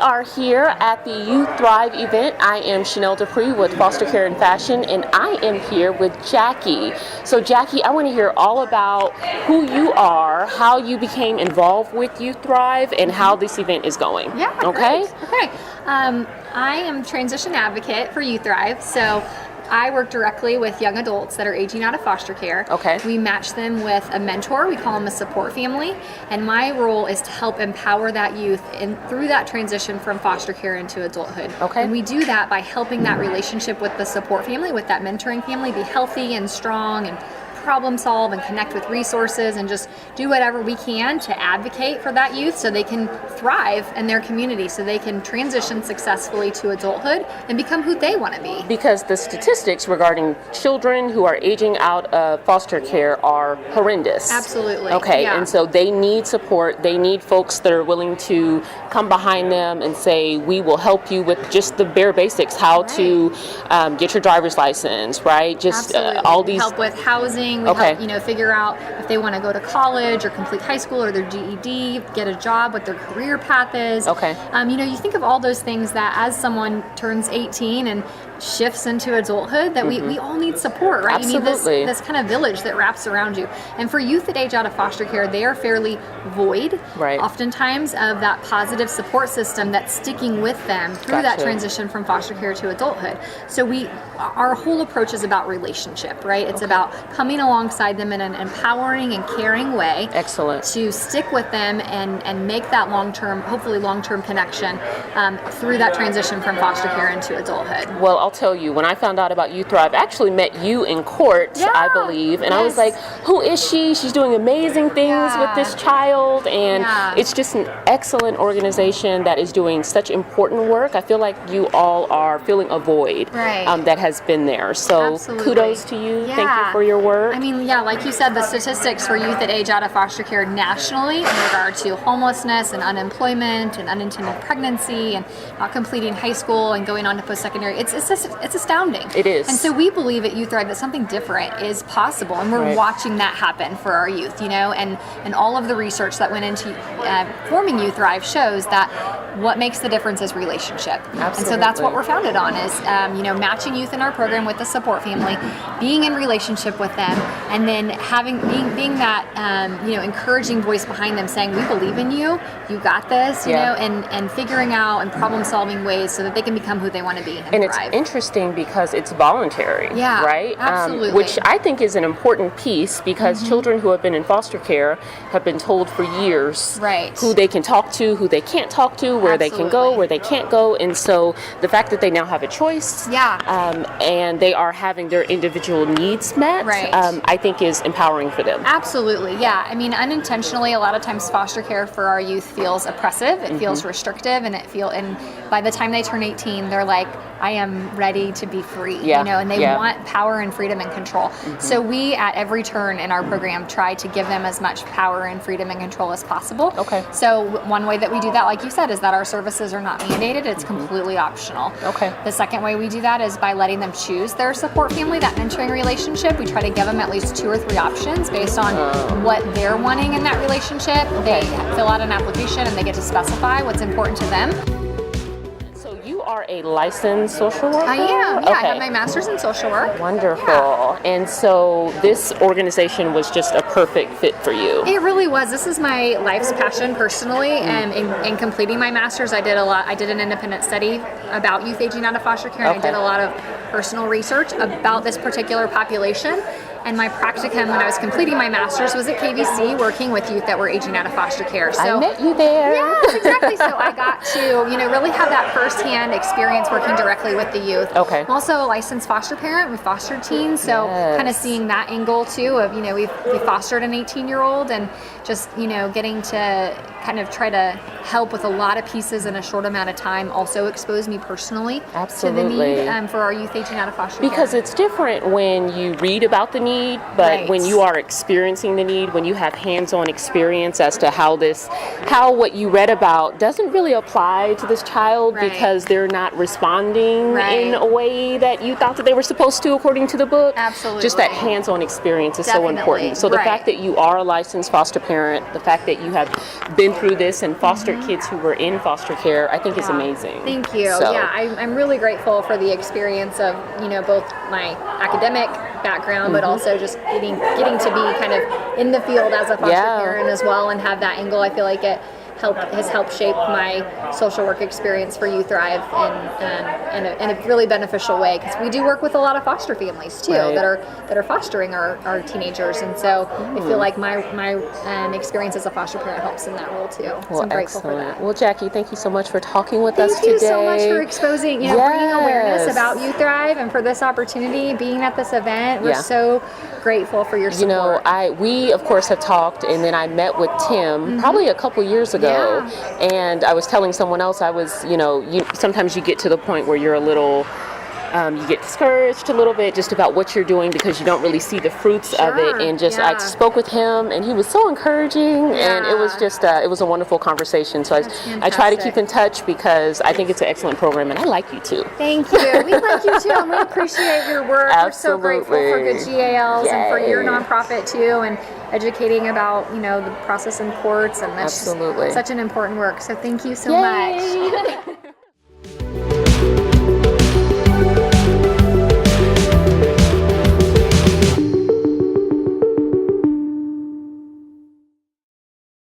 are here at the Youthrive event. I am Chanel Dupree with Foster Care and Fashion, and I am here with Jackie. So Jackie, I want to hear all about who you are, how you became involved with Youthrive, and how this event is going. Yeah, okay? Great. Okay. I am transition advocate for Youthrive, so I work directly with young adults that are aging out of foster care. Okay. We match them with a mentor. We call them a support family. And my role is to help empower that youth through that transition from foster care into adulthood. Okay. And we do that by helping that relationship with the support family, with that mentoring family, be healthy and strong and problem solve and connect with resources and just do whatever we can to advocate for that youth so they can thrive in their community, so they can transition successfully to adulthood and become who they want to be. Because the statistics regarding children who are aging out of foster care are horrendous. Absolutely. Okay, Yeah. and so they need support. They need folks that are willing to come behind them and say, we will help you with just the bare basics, how to get your driver's license, right? Just all these. Help with housing. We help, figure out if they want to go to college or complete high school or their GED, get a job, what their career path is. Okay. You think of all those things that as someone turns 18 and shifts into adulthood, that we all need support, right? Absolutely. You need this kind of village that wraps around you. And for youth that age out of foster care, they are fairly void, oftentimes, of that positive support system that's sticking with them through that transition from foster care to adulthood. So our whole approach is about relationship, right? It's about coming alongside them in an empowering and caring way. Excellent. To stick with them and make that hopefully long-term connection through that transition from foster care into adulthood. Well, I'll tell you, when I found out about Youthrive, I actually met you in court, I believe, and I was like, who is she? She's doing amazing things with this child, and it's just an excellent organization that is doing such important work. I feel like you all are filling a void that has been there. So kudos to you. Thank you for your work. I mean, like you said, the statistics for youth that age out of foster care nationally in regard to homelessness and unemployment and unintended pregnancy and not completing high school and going on to post-secondary, it's astounding. It is. And so we believe at Youthrive that something different is possible, and we're watching that happen for our youth, and all of the research that went into forming Youthrive shows that what makes the difference is relationship. Absolutely. And so that's what we're founded on is, matching youth in our program with the support family, being in relationship with them, and then being that, encouraging voice behind them saying, we believe in you, you got this, and figuring out and problem solving ways so that they can become who they want to be and thrive. It's interesting because it's voluntary, right? Absolutely. Which I think is an important piece because children who have been in foster care have been told for years who they can talk to, who they can't talk to, where they can go, where they can't go. And so the fact that they now have a choice and they are having their individual needs met, I think is empowering for them. Absolutely, yeah. I mean, unintentionally, a lot of times foster care for our youth feels oppressive, it feels restrictive, and by the time they turn 18, they're like, I am ready to be free, and they want power and freedom and control. So we, at every turn in our program, try to give them as much power and freedom and control as possible. Okay. So one way that we do that, like you said, is that our services are not mandated, it's completely optional. Okay. The second way we do that is by letting them choose their support family, that mentoring relationship. We try to give them at least 2 or 3 options based on what they're wanting in that relationship. They fill out an application and they get to specify what's important to them. You are a licensed social worker? I am, I have my master's in social work. Wonderful. And so this organization was just a perfect fit for you. It really was. This is my life's passion personally, and in completing my master's, I did an independent study about youth aging out of foster care, and I did a lot of personal research about this particular population. And my practicum when I was completing my master's was at KVC, working with youth that were aging out of foster care. So I met you there. Yes, exactly. So I got to, really have that firsthand experience working directly with the youth. Okay. I'm also a licensed foster parent. We fostered teens, so kind of seeing that angle too of, we fostered an 18-year-old and just, getting to kind of try to help with a lot of pieces in a short amount of time also exposed me personally to the need for our youth aging out of foster care. Because it's different when you read about the need, but when you are experiencing the need, when you have hands-on experience as to how what you read about doesn't really apply to this child because they're not responding in a way that you thought that they were supposed to according to the book. Absolutely. Just that hands-on experience is so important. So the fact that you are a licensed foster parent, the fact that you have been been through this and fostered kids who were in foster care, I think is amazing. Thank you. So. Yeah, I'm really grateful for the experience of, both my academic background, but also just getting to be kind of in the field as a foster parent as well, and have that angle. I feel like it has helped shape my social work experience for Youthrive in a really beneficial way, because we do work with a lot of foster families too that are fostering our teenagers, and so I feel like my experience as a foster parent helps in that role too. So well, I'm grateful for excellent. that. Well, Jackie, thank you so much for talking with us today. Thank you so much for exposing, bringing awareness about Youthrive, and for this opportunity, being at this event. We're so grateful for your support. We of course have talked, and then I met with Tim probably a couple years ago, and I was telling someone else, I was, sometimes you get to the point where you're a little, you get discouraged a little bit just about what you're doing because you don't really see the fruits of it. And just I spoke with him, and he was so encouraging, and it was just it was a wonderful conversation. So I try to keep in touch because I think it's an excellent program, and I like you too. Thank you. We like you too, and we appreciate your work. Absolutely. We're so grateful for Good GALs and for your nonprofit too, and educating about the process in courts, and that's such an important work. So thank you so much.